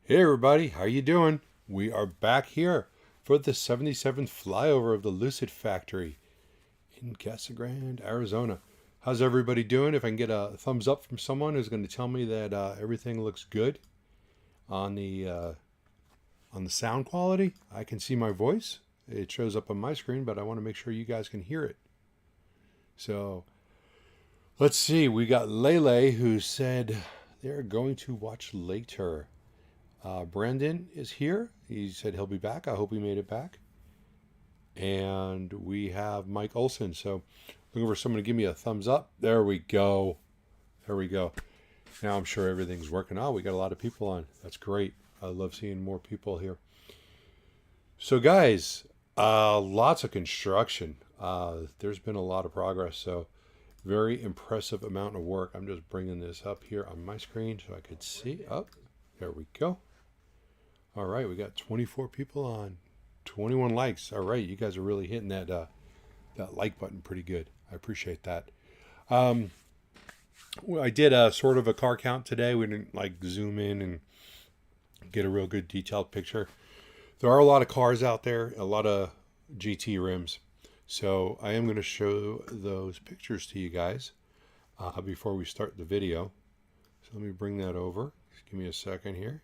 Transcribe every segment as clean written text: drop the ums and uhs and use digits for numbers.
Hey everybody, how you doing? We are back here for the 77th flyover of the Lucid factory in Casa Grande, Arizona. How's everybody doing? If I can get a thumbs up from someone who's going to tell me that everything looks good on the sound quality. I can see my voice. It shows up on my screen, but I want to make sure you guys can hear it. So let's see. We got Lele who said they're going to watch later. Brandon is here. He said he'll be back. I hope he made it back. And we have Mike Olson. So looking for someone to give me a thumbs up. There we go. There we go. Now I'm sure everything's working out. We got a lot of people on. That's great. I love seeing more people here. So guys, lots of construction. There's been a lot of progress. So very impressive amount of work. I'm just bringing this up here on my screen so I could see. Oh, there we go. All right, we got 24 people on, 21 likes. All right, you guys are really hitting that like button pretty good. I appreciate that. I did a sort of a car count today. We didn't like zoom in and get a real good detailed picture. There are a lot of cars out there, a lot of GT rims. So I am going to show those pictures to you guys before we start the video. So let me bring that over. Just give me a second here.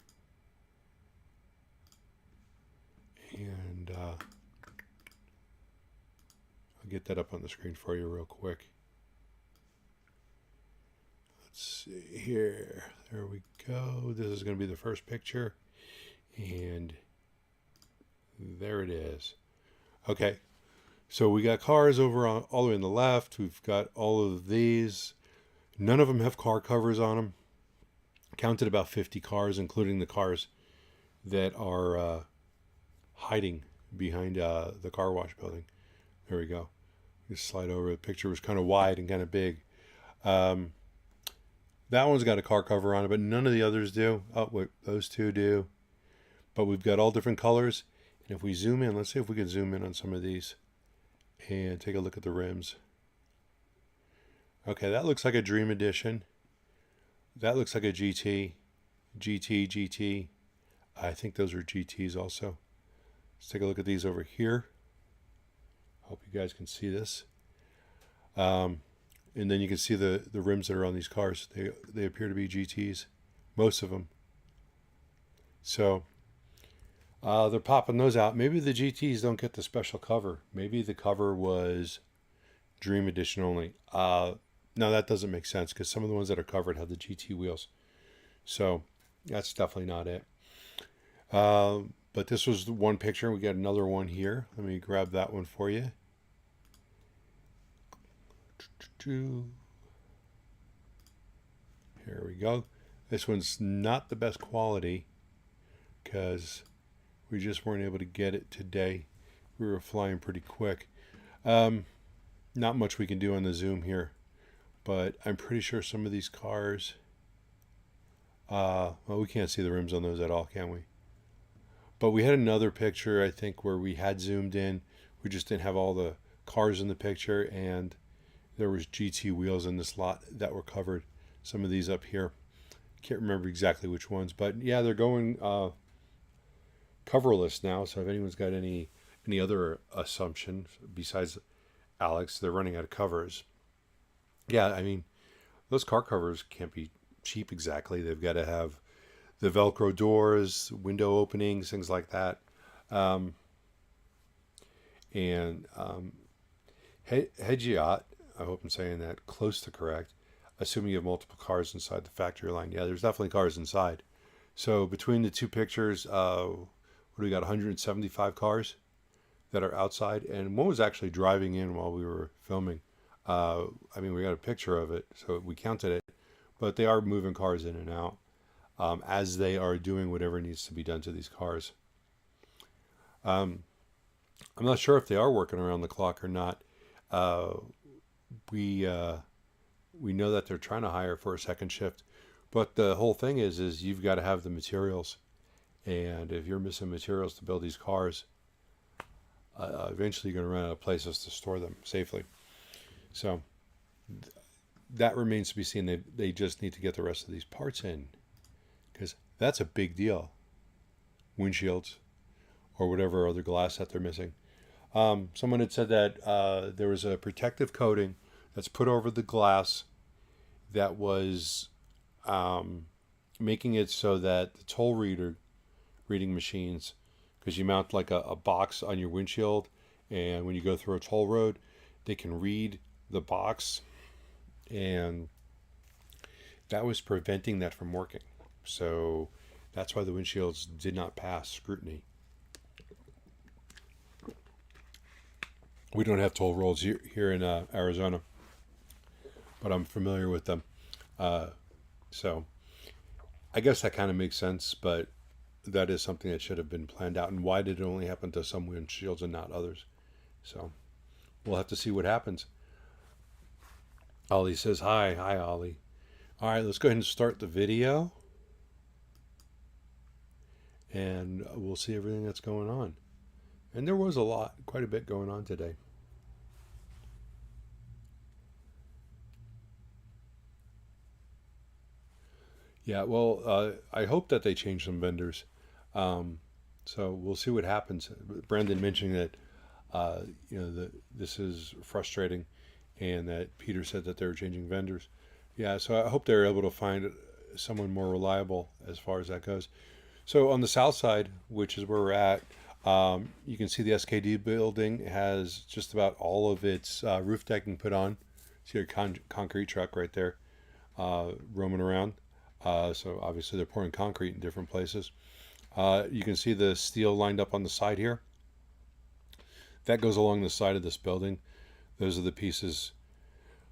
And I'll get that up on the screen for you real quick. Let's see here. There we go. This is going to be the first picture. And there it is. Okay. So we got cars over on all the way on the left. We've got all of these. None of them have car covers on them. Counted about 50 cars, including the cars that are hiding behind the car wash building. There we go. Just slide over. The picture was kind of wide and kind of big. That one's got a car cover on it, but none of the others do. Oh, wait, those two do. But we've got all different colors. And if we zoom in, let's see if we can zoom in on some of these and take a look at the rims. Okay, that looks like a Dream Edition. That looks like a GT. GT. I think those are GTs also. Let's take a look at these over here. Hope you guys can see this. And then you can see the rims that are on these cars. They appear to be GTs, most of them. So they're popping those out. Maybe the GTs don't get the special cover. Maybe the cover was Dream Edition only. No, that doesn't make sense because some of the ones that are covered have the GT wheels. So that's definitely not it. But this was the one picture. We got another one here. Let me grab that one for you. Here we go. This one's not the best quality because we just weren't able to get it today. We were flying pretty quick. Not much we can do on the zoom here, but I'm pretty sure some of these cars, well, we can't see the rims on those at all, can we? But we had another picture, I think, where we had zoomed in. We just didn't have all the cars in the picture, and there was GT wheels in this lot that were covered. Some of these up here. Can't remember exactly which ones, but yeah, they're going coverless now. So if anyone's got any other assumption besides Alex, they're running out of covers. Yeah, I mean, those car covers can't be cheap exactly. They've got to have the Velcro doors, window openings, things like that. Hedgiot, I hope I'm saying that close to correct, assuming you have multiple cars inside the factory line. Yeah, there's definitely cars inside. So between the two pictures, what do we got, 175 cars that are outside, and one was actually driving in while we were filming. I mean, we got a picture of it, so we counted it, but they are moving cars in and out. As they are doing whatever needs to be done to these cars. I'm not sure if they are working around the clock or not. We know that they're trying to hire for a second shift, but the whole thing is you've got to have the materials, and if you're missing materials to build these cars, eventually you're going to run out of places to store them safely. So that remains to be seen. They just need to get the rest of these parts in, because that's a big deal. windshields or whatever other glass that they're missing. Someone had said that there was a protective coating that's put over the glass that was making it so that the toll reading machines, because you mount like a box on your windshield, and when you go through a toll road, they can read the box, and that was preventing that from working. So that's why the windshields did not pass scrutiny. We don't have toll roads here in Arizona, but I'm familiar with them. So I guess that kind of makes sense, but that is something that should have been planned out. And why did it only happen to some windshields and not others? So we'll have to see what happens. Ollie says hi. Hi, Ollie. All right, let's go ahead and start the video. And we'll see everything that's going on. And there was quite a bit going on today. Yeah, well, I hope that they change some vendors. So we'll see what happens. Brandon mentioning that, this is frustrating, and that Peter said that they're changing vendors. Yeah, so I hope they're able to find someone more reliable as far as that goes. So on the south side, which is where we're at, you can see the SKD building has just about all of its roof decking put on. See a concrete truck right there roaming around. So obviously they're pouring concrete in different places. You can see the steel lined up on the side here. That goes along the side of this building. Those are the pieces,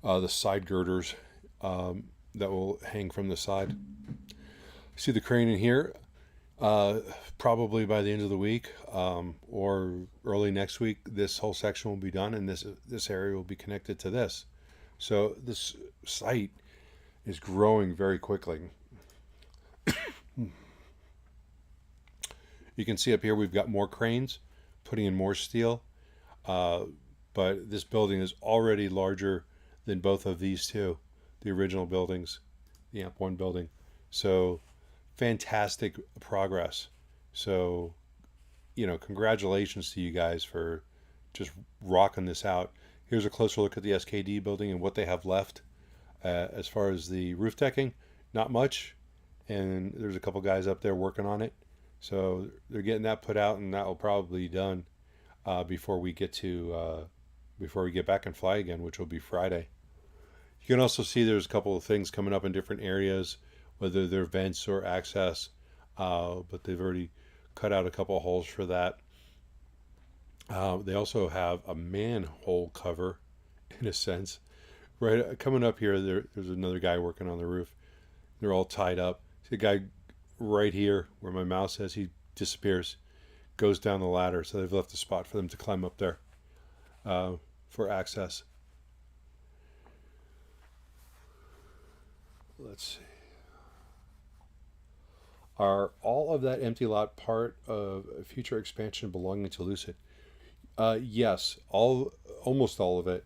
the side girders that will hang from the side. See the crane in here? Probably by the end of the week or early next week, this whole section will be done, and this area will be connected to this. So this site is growing very quickly. You can see up here we've got more cranes putting in more steel, but this building is already larger than both of these two, the original buildings, the AMP1 building. So fantastic progress. So, congratulations to you guys for just rocking this out. Here's a closer look at the SKD building and what they have left. As far as the roof decking, not much, and there's a couple guys up there working on it. So they're getting that put out, and that will probably be done before we get back and fly again, which will be Friday. You can also see there's a couple of things coming up in different areas, whether they're vents or access, but they've already cut out a couple of holes for that. They also have a manhole cover, in a sense. Right, coming up here, there's another guy working on the roof. They're all tied up. See the guy right here where my mouse is, he disappears, goes down the ladder. So they've left a spot for them to climb up there for access. Let's see. Are all of that empty lot part of a future expansion belonging to Lucid? Yes, almost all of it.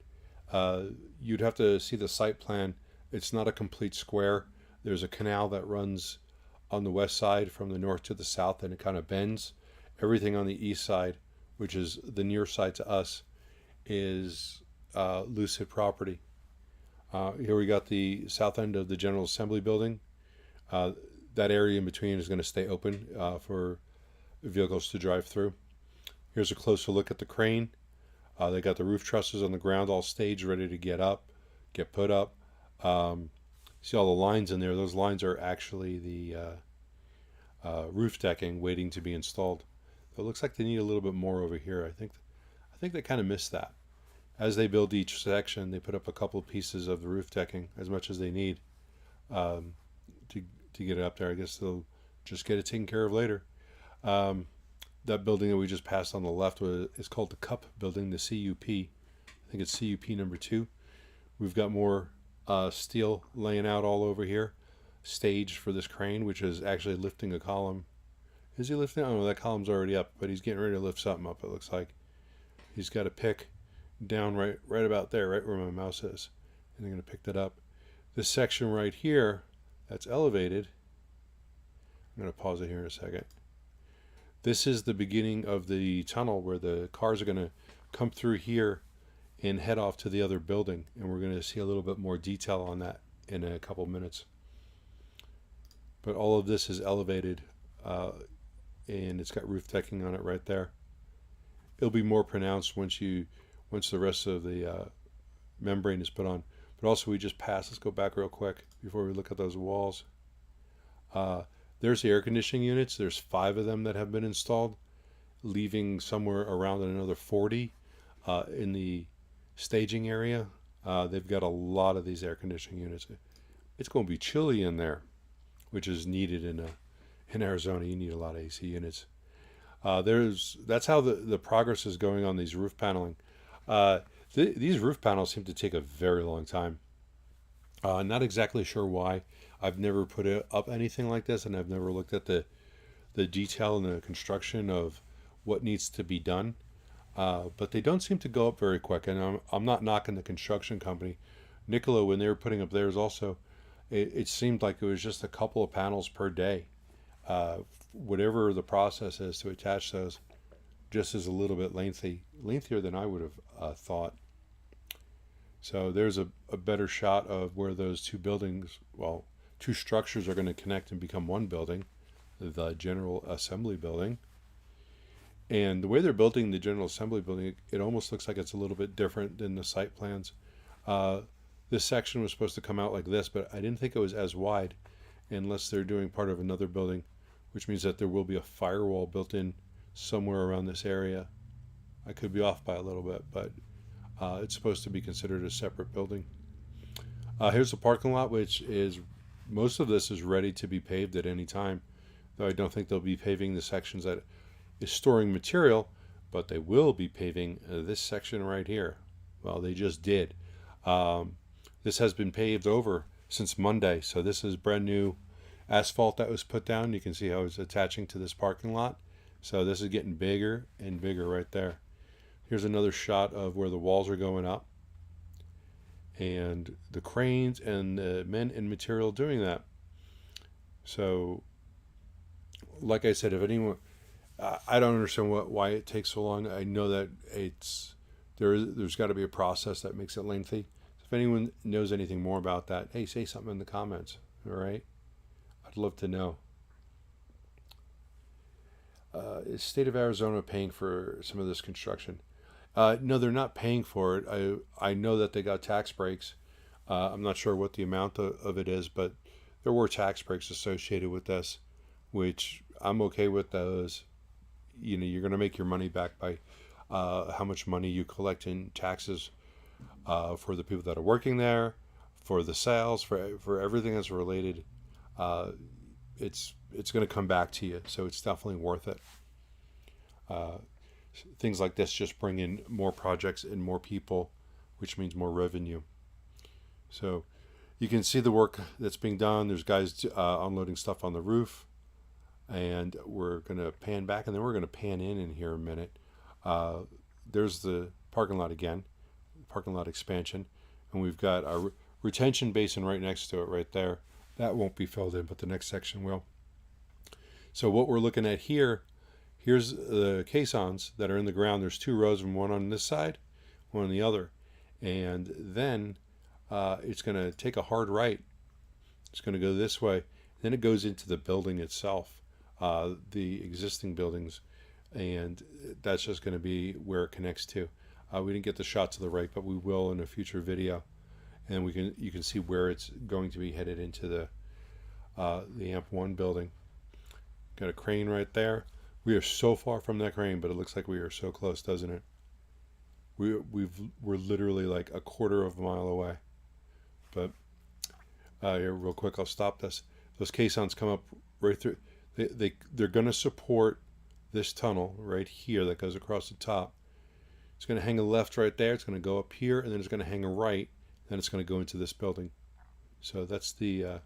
You'd have to see the site plan. It's not a complete square. There's a canal that runs on the west side from the north to the south, and it kind of bends. Everything on the east side, which is the near side to us, is Lucid property. Here we got the south end of the General Assembly building. That area in between is going to stay open for vehicles to drive through. Here's a closer look at the crane. They got the roof trusses on the ground all staged, ready to get put up. See all the lines in there? Those lines are actually the roof decking waiting to be installed. So it looks like they need a little bit more over here. I think they kind of missed that. As they build each section, they put up a couple of pieces of the roof decking, as much as they need to get it up there. I guess they'll just get it taken care of later. That building that we just passed on the left is called the CUP building, the CUP. I think it's CUP number 2. We've got more steel laying out all over here, staged for this crane, which is actually lifting a column. Is he lifting? Oh, that column's already up, but he's getting ready to lift something up, it looks like. He's got a pick down right about there, right where my mouse is. And they're going to pick that up. This section right here, that's elevated. I'm going to pause it here in a second. This is the beginning of the tunnel where the cars are going to come through here and head off to the other building. And we're going to see a little bit more detail on that in a couple minutes. But all of this is elevated, and it's got roof decking on it right there. It'll be more pronounced once the rest of the membrane is put on. But also we just passed, let's go back real quick before we look at those walls. There's the air conditioning units. There's 5 of them that have been installed, leaving somewhere around another 40 in the staging area. They've got a lot of these air conditioning units. It's going to be chilly in there, which is needed in Arizona. You need a lot of AC units. That's how the progress is going on these roof paneling. These roof panels seem to take a very long time. Not exactly sure why. I've never put up anything like this, and I've never looked at the detail and the construction of what needs to be done. But they don't seem to go up very quick, and I'm not knocking the construction company. Nikola, when they were putting up theirs also, it seemed like it was just a couple of panels per day. Whatever the process is to attach those, just is a little bit lengthier than I would have thought. So there's a better shot of where those two structures are going to connect and become one building, the General Assembly building. And the way they're building the General Assembly building, it almost looks like it's a little bit different than the site plans. This section was supposed to come out like this, but I didn't think it was as wide, unless they're doing part of another building, which means that there will be a firewall built in somewhere around this area. I could be off by a little bit, but it's supposed to be considered a separate building. Here's the parking lot, which is, most of this is ready to be paved at any time, though I don't think they'll be paving the sections that is storing material, but they will be paving this section right here. Well, they just did. This has been paved over since Monday, so this is brand new asphalt that was put down. You can see how it's attaching to this parking lot. So this is getting bigger and bigger right there. Here's another shot of where the walls are going up, and the cranes and the men and material doing that. So, like I said, if anyone, I don't understand why it takes so long. I know that there's got to be a process that makes it lengthy. So if anyone knows anything more about that, hey, say something in the comments. All right, I'd love to know. Is state of Arizona paying for some of this construction? No, they're not paying for it. I know that they got tax breaks. I'm not sure what the amount of it is, but there were tax breaks associated with this, which I'm okay with those. You know, you're going to make your money back by how much money you collect in taxes for the people that are working there, for the sales, for everything that's related. It's going to come back to you, so it's definitely worth it. Things like this just bring in more projects and more people, which means more revenue. So you can see the work that's being done. There's guys unloading stuff on the roof, and we're going to pan back, and then we're going to pan in here a minute. There's the parking lot again, parking lot expansion, and we've got a retention basin right next to it right there. That won't be filled in, but the next section will. So what we're looking at here, here's the caissons that are in the ground. There's 2 rows of them, one on this side, one on the other. And then it's going to take a hard right. It's going to go this way. Then it goes into the building itself, the existing buildings. And that's just going to be where it connects to. We didn't get the shot to the right, but we will in a future video. And you can see where it's going to be headed into the AMP1 building. Got a crane right there. We are so far from that crane, but it looks like we are so close, doesn't it? We're literally like a quarter of a mile away. But here, real quick, I'll stop this. Those caissons come up right through. They're going to support this tunnel right here that goes across the top. It's going to hang a left right there. It's going to go up here, and then it's going to hang a right. Then it's going to go into this building. So that's the.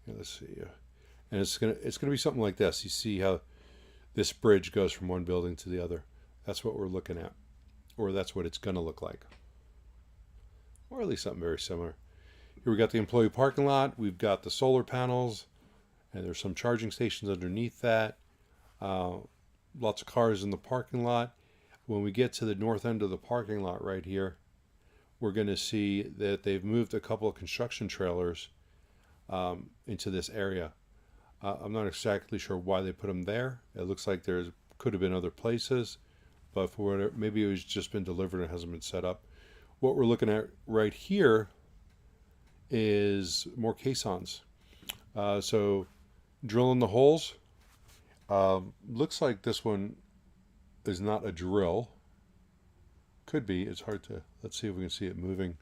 Let's see. And it's going to be something like this. You see how this bridge goes from one building to the other. That's what we're looking at, or that's what it's going to look like, or at least something very similar. Here we got the employee parking lot. We've got the solar panels, and there's some charging stations underneath that. lots of cars in the parking lot. When we get to the north end of the parking lot right here, we're going to see that they've moved a couple of construction trailers into this area. I'm not exactly sure why they put them there. It looks like there could have been other places, but for whatever, maybe it was just been delivered and hasn't been set up. What we're looking at right here is more caissons. So drilling the holes. Looks like this one is not a drill. Could be. It's hard to. Let's see if we can see it moving.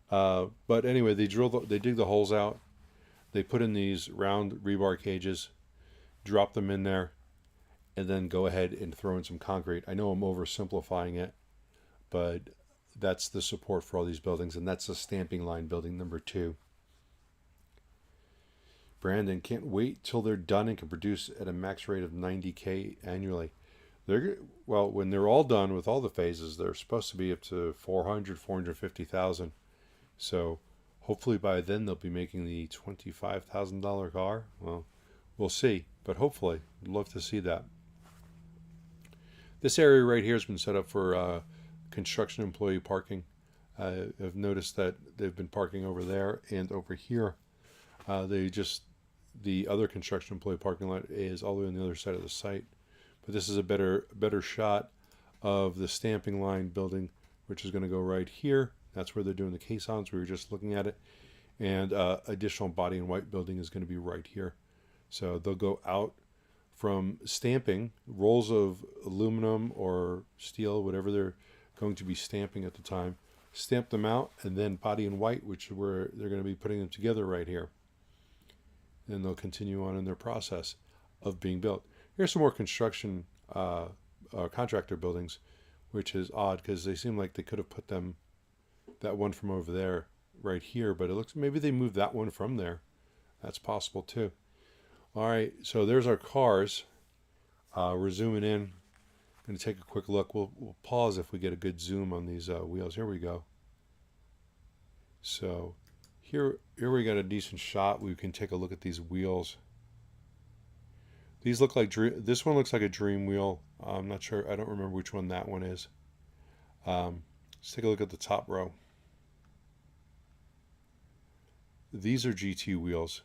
But anyway, they dig the holes out. They put in these round rebar cages, drop them in there, and then go ahead and throw in some concrete. I know I'm oversimplifying it, but that's the support for all these buildings, and that's the stamping line building number 2. Brandon, can't wait till they're done and can produce at a max rate of 90K annually. Well, when they're all done with all the phases, they're supposed to be up to 450,000. So hopefully by then they'll be making the $25,000 car. Well, we'll see, but hopefully, I'd love to see that. This area right here has been set up for construction employee parking. I've noticed that they've been parking over there and over here. The other construction employee parking lot is all the way on the other side of the site. But this is a better shot of the stamping line building, which is going to go right here. That's where they're doing the caissons. We were just looking at it. And additional body and white building is going to be right here. So they'll go out from stamping, rolls of aluminum or steel, whatever they're going to be stamping at the time, stamp them out, and then body and white, which is where they're going to be putting them together right here. And they'll continue on in their process of being built. Here's some more construction contractor buildings, which is odd because they seem like they could have put that one from over there right here, but it looks maybe they moved that one from there. That's possible too. All right, so there's our cars. We're zooming in. I'm going to take a quick look. We'll pause if we get a good zoom on these wheels. Here we go. So here we got a decent shot. We can take a look at these wheels. These look like this one looks like a dream wheel. I'm not sure. I don't remember which one that one is. Let's take a look at the top row. These are GT wheels.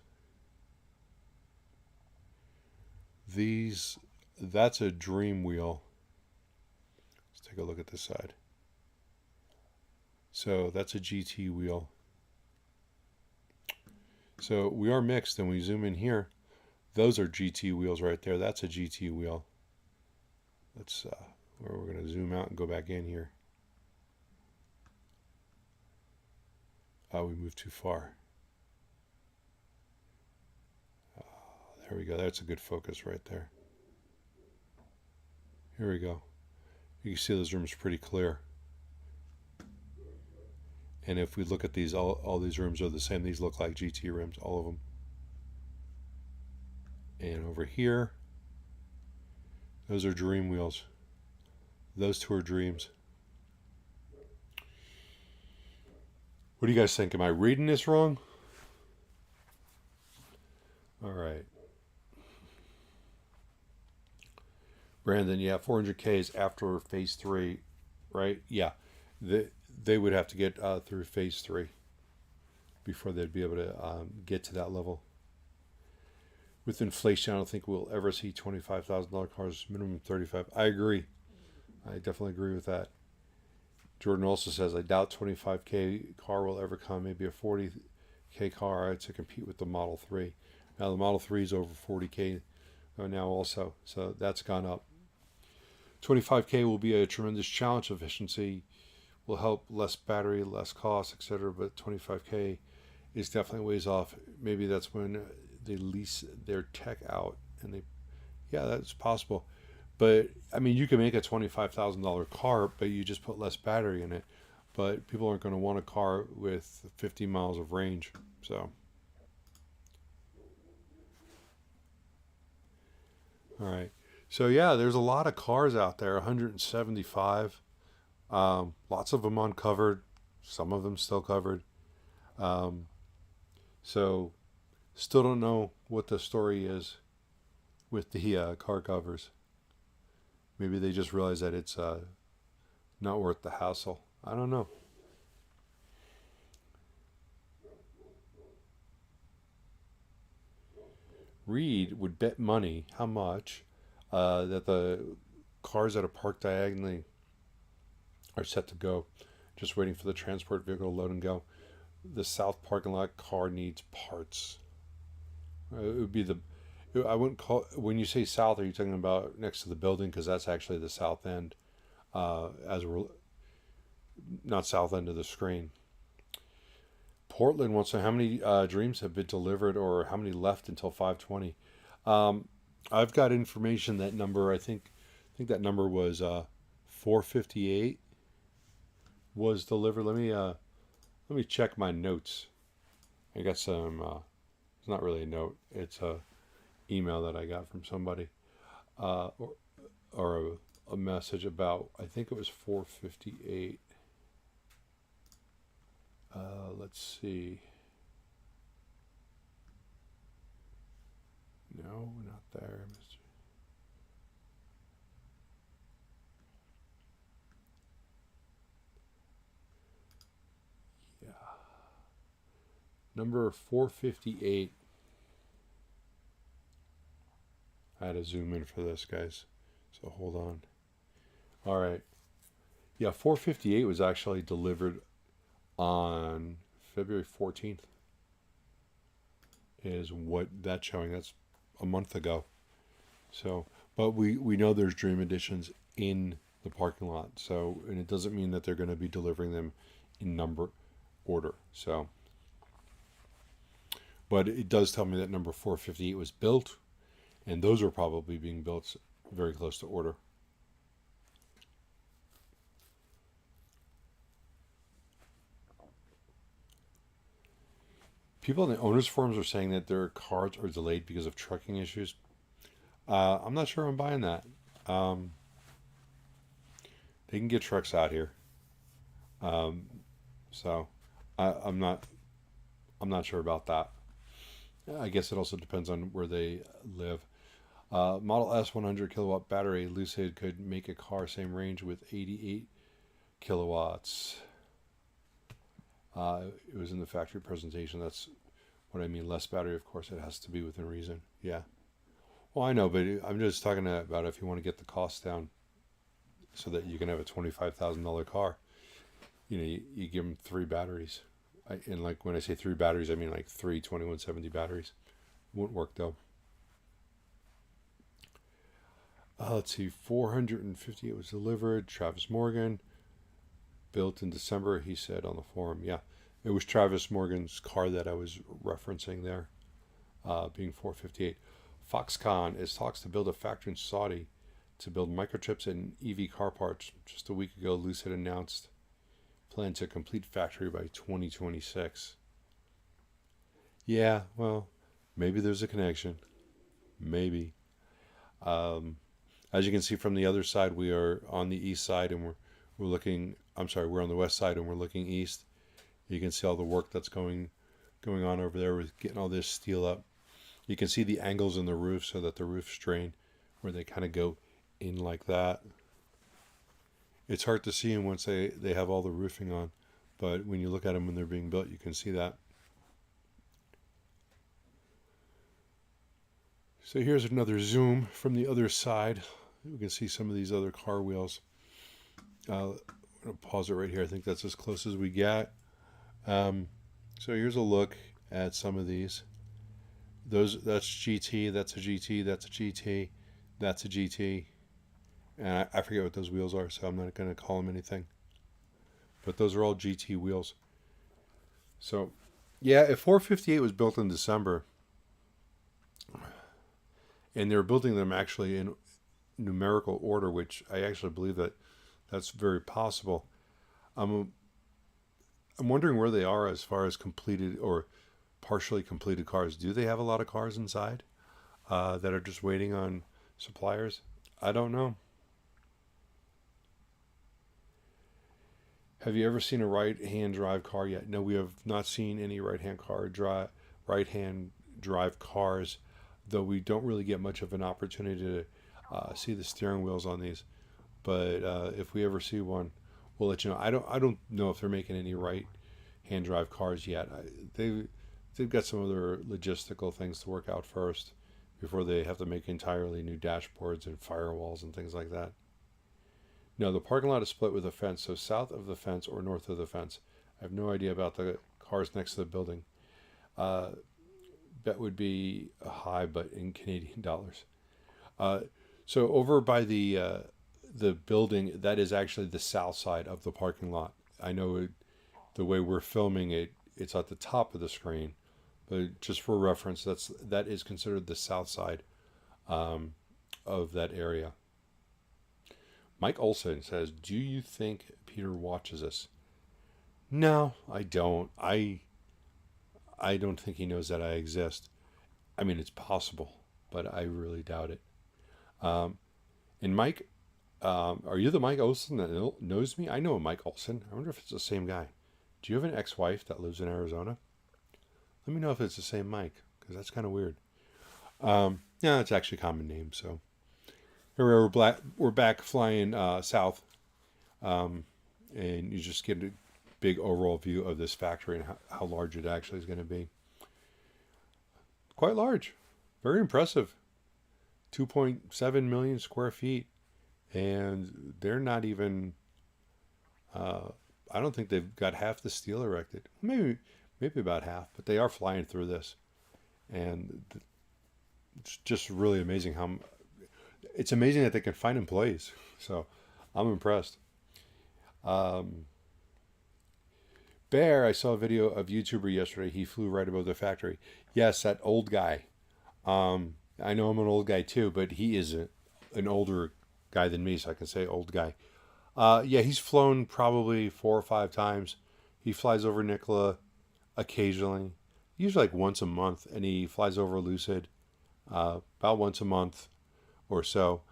That's a dream wheel. Let's take a look at this side. So that's a GT wheel. So we are mixed, and we zoom in here. Those are GT wheels right there. That's a GT wheel. Let's where we're going to zoom out and go back in here. Oh, we moved too far. There we go. That's a good focus right there. Here we go. You can see those rooms pretty clear. And if we look at these, all these rooms are the same. These look like GT rims, all of them. And over here, those are dream wheels. Those two are dreams. What do you guys think? Am I reading this wrong? All right. Brandon, yeah, 400K is after phase 3, right? Yeah, they would have to get through phase 3 before they'd be able to get to that level. With inflation, I don't think we'll ever see $25,000 cars, minimum 35. I agree. I definitely agree with that. Jordan also says, I doubt 25K car will ever come. Maybe a 40K car to compete with the Model 3. Now the Model 3 is over 40K now also, so that's gone up. 25K will be a tremendous challenge. Efficiency will help, less battery, less cost, etc. But 25K is definitely ways off. Maybe that's when they lease their tech out, and yeah, that's possible. But I mean, you can make a $25,000 car, but you just put less battery in it. But people aren't going to want a car with 50 miles of range. So, all right. So yeah, there's a lot of cars out there. 175. Lots of them uncovered. Some of them still covered. So, still don't know what the story is with the car covers. Maybe they just realize that it's not worth the hassle. I don't know. Reed would bet money, how much, that the cars that are parked diagonally are set to go, just waiting for the transport vehicle to load and go. The south parking lot car needs parts. It would be the. I wouldn't call. When you say south, are you talking about next to the building? Because that's actually the south end, as we're not south end of the screen. Portland wants to know how many dreams have been delivered or how many left until 520. I've got information that number. I think that number was 458 was delivered. Let me check my notes. I got some. It's not really a note. It's a email that I got from somebody, or a message about. I think it was 458. Let's see. No, not there, Mr. Yeah. Number 458. I had to zoom in for this, guys. So hold on. All right. Yeah, 458 was actually delivered on February 14th. Is what that's showing. That's a month ago. So, but we know there's Dream Editions in the parking lot. So, and it doesn't mean that they're going to be delivering them in number order. So, but it does tell me that number 458 was built, and those are probably being built very close to order. People in the owners' forums are saying that their cars are delayed because of trucking issues. I'm not sure I'm buying that. They can get trucks out here, so I'm not. I'm not sure about that. I guess it also depends on where they live. Model S 100 kilowatt battery Lucid could make a car same range with 88 kilowatts. It was in the factory presentation. That's what I mean. Less battery, of course. It has to be within reason. Yeah. Well, I know, but I'm just talking about if you want to get the cost down, so that you can have a $25,000 car. You give them 3 batteries. And like when I say 3 batteries, I mean like 3 2170 batteries. Wouldn't work though. Let's see, 458 was delivered. Travis Morgan, built in December, he said on the forum. Yeah, it was Travis Morgan's car that I was referencing there, being 458. Foxconn is talks to build a factory in Saudi to build microchips and EV car parts. Just a week ago, Lucid announced plan to complete factory by 2026. Yeah, well, maybe there's a connection. Maybe. As you can see from the other side, we are on the east side, and we're looking. I'm sorry, we're on the west side, and we're looking east. You can see all the work that's going on over there with getting all this steel up. You can see the angles in the roof so that the roof's strained, where they kind of go in like that. It's hard to see them once they have all the roofing on, but when you look at them when they're being built, you can see that. So here's another zoom from the other side. We can see some of these other car wheels. I'm going to pause it right here. I think that's as close as we get. So here's a look at some of these. That's GT, that's a GT, that's a GT, that's a GT. And I forget what those wheels are, so I'm not going to call them anything. But those are all GT wheels. So, yeah, if 458 was built in December, and they were building them actually in numerical order, which I actually believe that's very possible. I'm wondering where they are as far as completed or partially completed cars. Do they have a lot of cars inside that are just waiting on suppliers? I don't know. Have you ever seen a right-hand drive car yet? No, we have not seen any right-hand drive cars, though we don't really get much of an opportunity to. see the steering wheels on these. But if we ever see one, we'll let you know. I don't know if they're making any right-hand drive cars yet. They've got some other logistical things to work out first before they have to make entirely new dashboards and firewalls and things like that. No, the parking lot is split with a fence, so south of the fence or north of the fence. I have no idea about the cars next to the building. That would be high, but in Canadian dollars. So over by the building, that is actually the south side of the parking lot. I know the way we're filming it, it's at the top of the screen, but just for reference, that is considered the south side of that area. Mike Olson says, "Do you think Peter watches us?" No, I don't. I don't think he knows that I exist. I mean, it's possible, but I really doubt it. And Mike, are you the Mike Olson that knows me? I know a Mike Olson. I wonder if it's the same guy. Do you have an ex-wife that lives in Arizona? Let me know if it's the same Mike, because that's kind of weird. Yeah, it's actually a common name. So here we're back flying south, and you just get a big overall view of this factory and how large it actually is going to be. Quite large, very impressive. 2.7 million square feet, and they're not even. I don't think they've got half the steel erected. Maybe about half, but they are flying through this, and it's just really amazing how. It's amazing that they can find employees. So, I'm impressed. Bear, I saw a video of YouTuber yesterday. He flew right above the factory. Yes, that old guy. I know I'm an old guy too, but he is an older guy than me, so I can say old guy. Yeah, he's flown probably 4 or 5 times. He flies over Nikola occasionally, usually like once a month, and he flies over Lucid about once a month or so.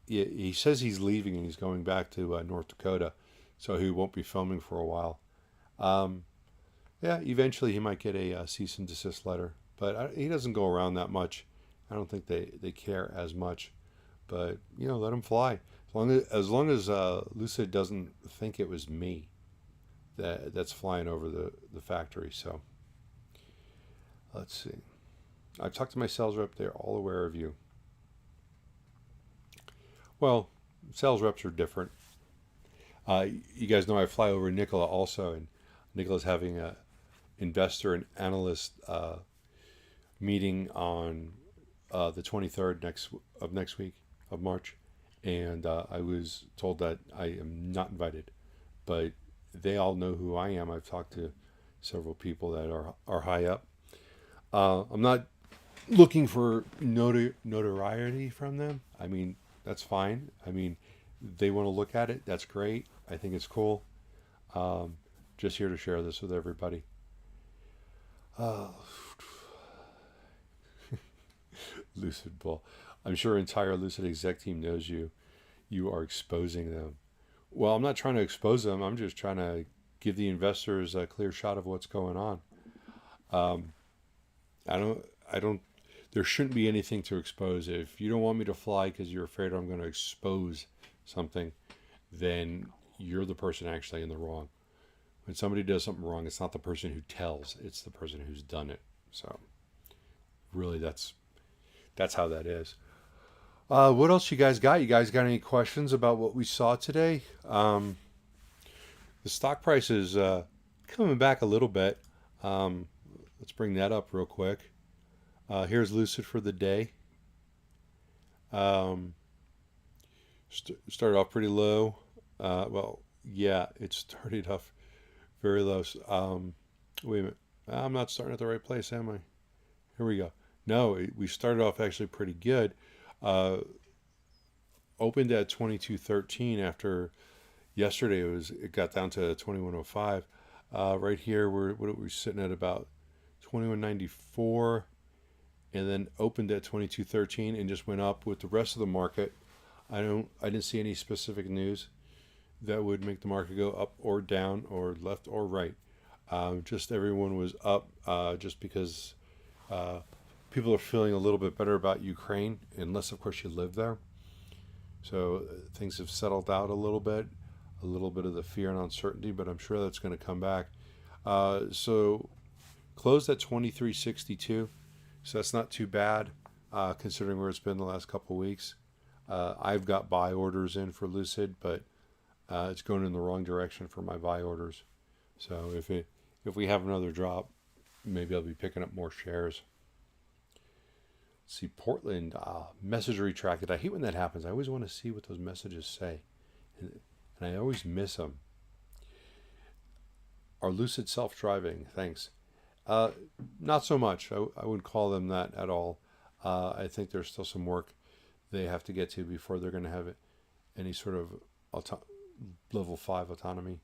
He says he's leaving and he's going back to North Dakota, so he won't be filming for a while. Yeah, eventually he might get a cease and desist letter, but he doesn't go around that much. I don't think they care as much, but let him fly as long as Lucid doesn't think it was me that's flying over the factory. So let's see. I've talked to my sales rep; they're all aware of you. Well, sales reps are different. You guys know I fly over Nikola also, and Nikola's having a investor and analyst meeting on the 23rd next week of March, and I was told that I am not invited, but they all know who I am. I've talked to several people that are high up. I'm not looking for notoriety from them. I mean, that's fine. I mean, they want to look at it. That's great. I think it's cool. Just here to share this with everybody. Lucid Bull. I'm sure entire Lucid exec team knows you. You are exposing them. Well, I'm not trying to expose them. I'm just trying to give the investors a clear shot of what's going on. I don't. There shouldn't be anything to expose. If you don't want me to fly because you're afraid I'm going to expose something, then you're the person actually in the wrong. When somebody does something wrong, it's not the person who tells; it's the person who's done it. So, really, that's how that is. What else you guys got? You guys got any questions about what we saw today? The stock price is coming back a little bit. Let's bring that up real quick. Here's Lucid for the day. Started off pretty low. Well, yeah, it started off very low. Wait a minute. I'm not starting at the right place, am I? Here we go. No, we started off actually pretty good. Opened at 22.13 after yesterday it got down to 21.05. Right here we're sitting at about 21.94, and then opened at 22.13 and just went up with the rest of the market. I didn't see any specific news that would make the market go up or down or left or right. Just everyone was up just because people are feeling a little bit better about Ukraine, unless, of course, you live there. So things have settled out a little bit of the fear and uncertainty, but I'm sure that's going to come back. So closed at 23.62, so that's not too bad considering where it's been the last couple of weeks. I've got buy orders in for Lucid, but it's going in the wrong direction for my buy orders. So if we have another drop, maybe I'll be picking up more shares. Let's see, Portland, message retracted. I hate when that happens. I always want to see what those messages say, and I always miss them. Are Lucid self-driving? Thanks. Not so much. I wouldn't call them that at all. I think there's still some work they have to get to before they're going to have any sort of level 5 autonomy.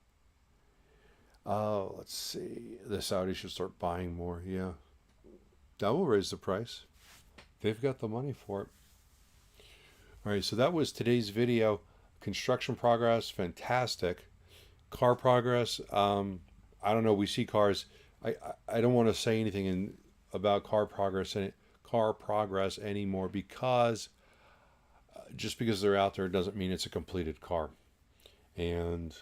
Let's see. The Saudis should start buying more. Yeah. That will raise the price. They've got the money for it. All right, so that was today's video. Construction progress, fantastic. Car progress, I don't know. We see cars. I don't want to say anything about car progress anymore, because just because they're out there doesn't mean it's a completed car. And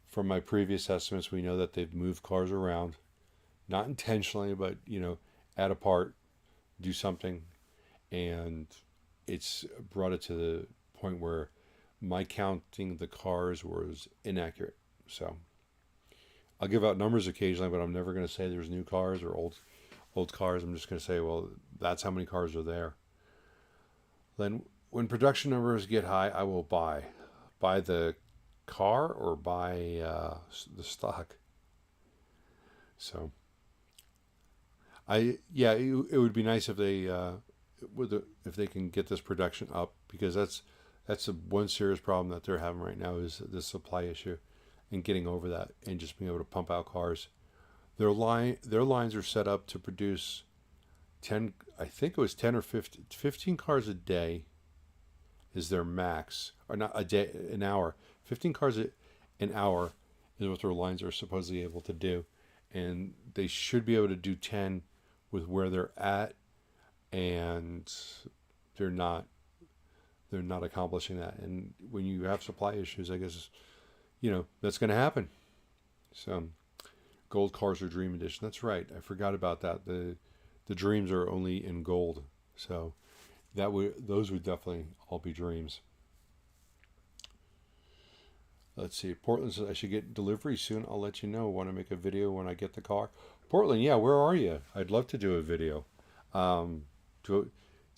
from my previous estimates, we know that they've moved cars around, not intentionally, but add a part, do something, and it's brought it to the point where my counting the cars was inaccurate. So I'll give out numbers occasionally, but I'm never going to say there's new cars or old cars. I'm just going to say, well, that's how many cars are there. Then when production numbers get high, I will buy the car or buy the stock. So it would be nice if they if they can get this production up, because that's the one serious problem that they're having right now, is the supply issue, and getting over that and just being able to pump out cars. Their lines are set up to produce 10, I think it was 10 or 15 cars a day is their max, or not a day, an hour. 15 cars an hour is what their lines are supposedly able to do, and they should be able to do 10 with where they're at, and they're not accomplishing that. And when you have supply issues, I guess that's going to happen. So gold cars are dream edition. That's right, I forgot about that. The dreams are only in gold, so those would definitely all be dreams. Let's see. Portland says I should get delivery soon. I'll let you know. Want to make a video when I get the car. Portland, yeah, where are you? I'd love to do a video. Do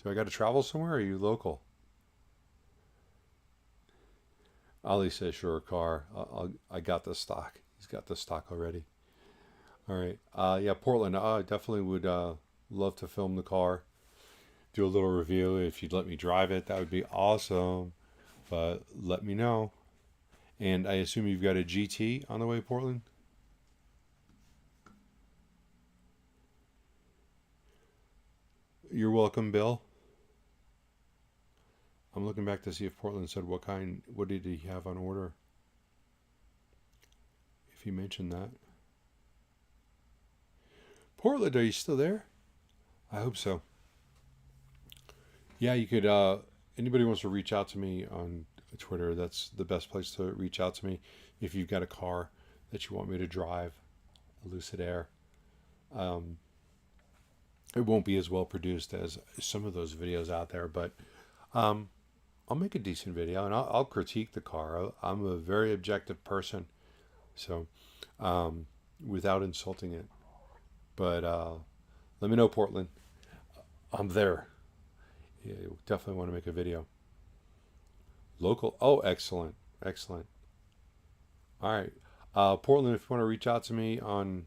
I got to travel somewhere, or are you local? Ali says, sure, car. I got the stock. He's got the stock already. All right. Yeah, Portland, I definitely would love to film the car. Do a little review. If you'd let me drive it, that would be awesome. But let me know. And I assume you've got a GT on the way, Portland? You're welcome, Bill. I'm looking back to see if Portland said what did he have on order. If he mentioned that. Portland, are you still there? I hope so. Yeah, you could, anybody wants to reach out to me on Twitter, that's the best place to reach out to me. If you've got a car that you want me to drive, a Lucid Air. It won't be as well produced as some of those videos out there, but I'll make a decent video, and I'll critique the car. I'm a very objective person, so without insulting it. But let me know, Portland. I'm there. Yeah, you definitely want to make a video. Local. Oh, excellent. Excellent. All right. Portland, if you want to reach out to me on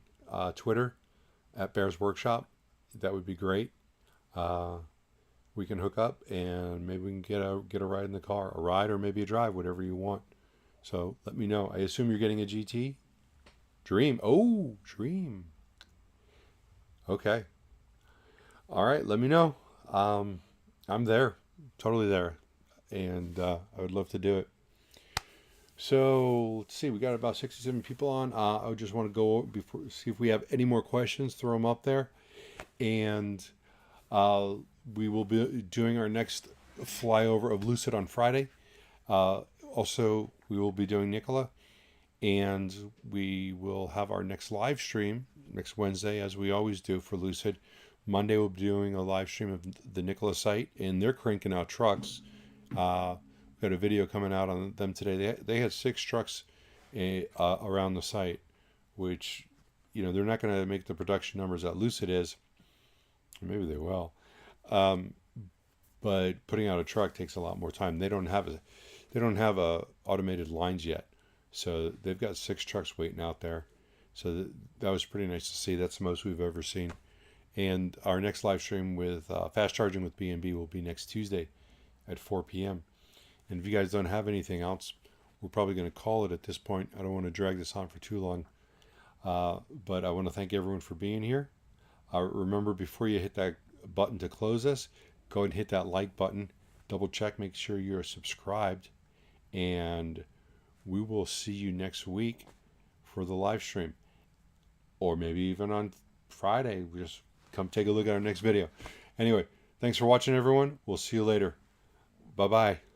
Twitter at Bears Workshop, that would be great. We can hook up, and maybe we can get a ride in the car, a ride or maybe a drive, whatever you want. So let me know. I assume you're getting a GT? Dream. Oh, Dream. Okay. All right. Let me know. I'm there. Totally there. And I would love to do it. So let's see. We got about 67 people on. I just want to go see if we have any more questions. Throw them up there. And We will be doing our next flyover of Lucid on Friday. Also, we will be doing Nikola, and we will have our next live stream next Wednesday, as we always do for Lucid. Monday, we'll be doing a live stream of the Nikola site, and they're cranking out trucks. We got a video coming out on them today. They had 6 trucks around the site, which, they're not going to make the production numbers that Lucid is. Maybe they will. But putting out a truck takes a lot more time. They don't have automated lines yet, so they've got 6 trucks waiting out there. So that was pretty nice to see. That's the most we've ever seen. And our next live stream with fast charging with B&B will be next Tuesday at 4 p.m. And if you guys don't have anything else, we're probably going to call it at this point. I don't want to drag this on for too long. But I want to thank everyone for being here. Remember, before you hit that button to close us, go ahead and hit that like button. Double check, make sure you're subscribed. And we will see you next week for the live stream. Or maybe even on Friday. Just come take a look at our next video. Anyway, thanks for watching, everyone. We'll see you later. Bye-bye.